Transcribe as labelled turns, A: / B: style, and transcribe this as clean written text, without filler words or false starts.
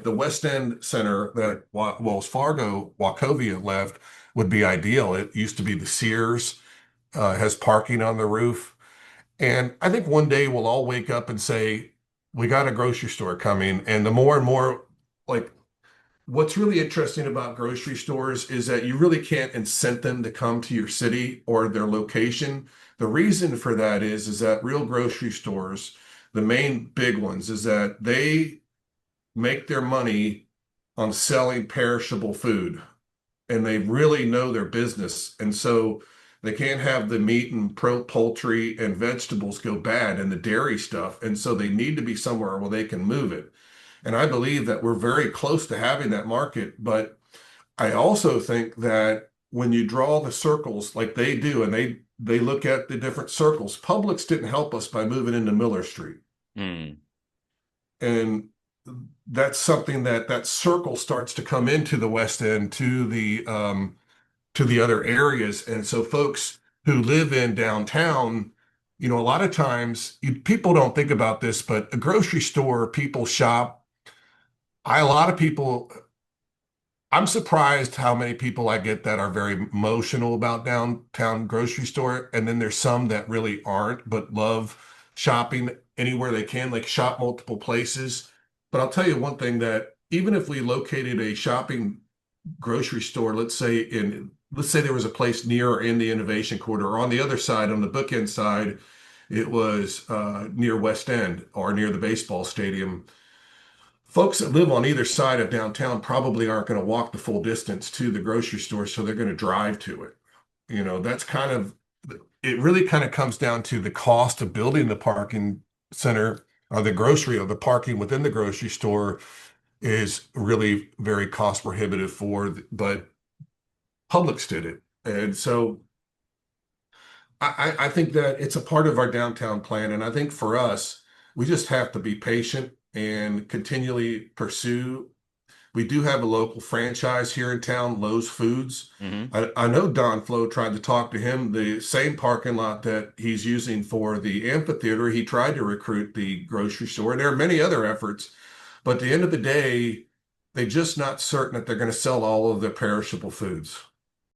A: like the West End Center that Wells Fargo, Wachovia left would be ideal. It used to be the Sears, has parking on the roof. And I think one day we'll all wake up and say, we got a grocery store coming. And the more and more, like, what's really interesting about grocery stores is that you really can't incent them to come to your city or their location. The reason for that is that real grocery stores, the main big ones, is that they make their money on selling perishable food, and they really know their business. And so they can't have the meat and poultry and vegetables go bad and the dairy stuff. And so they need to be somewhere where they can move it. And I believe that we're very close to having that market. But I also think that when you draw the circles like they do, and they look at the different circles, Publix didn't help us by moving into Miller Street.
B: Hmm.
A: And that's something that that circle starts to come into the West End to the other areas. And so folks who live in downtown, a lot of times people don't think about this, but a grocery store, people shop. A lot of people, I'm surprised how many people I get that are very emotional about downtown grocery store. And then there's some that really aren't, but love shopping anywhere they can, like shop multiple places. But I'll tell you one thing, that even if we located a shopping grocery store, let's say there was a place near or in the Innovation Quarter, or on the other side, on the bookend side, it was near West End or near the baseball stadium. Folks that live on either side of downtown probably aren't going to walk the full distance to the grocery store, so they're going to drive to it. That's kind of, it really kind of comes down to the cost of building the parking center or the grocery or the parking within the grocery store is really very cost prohibitive but Publix did it. And so I think that it's a part of our downtown plan. And I think for us, we just have to be patient and continually pursue. We do have a local franchise here in town, Lowe's Foods.
B: Hmm.
A: I know Don Flo tried to talk to him, the same parking lot that he's using for the amphitheater. He tried to recruit the grocery store. And there are many other efforts, but at the end of the day, they're just not certain that they're going to sell all of their perishable foods.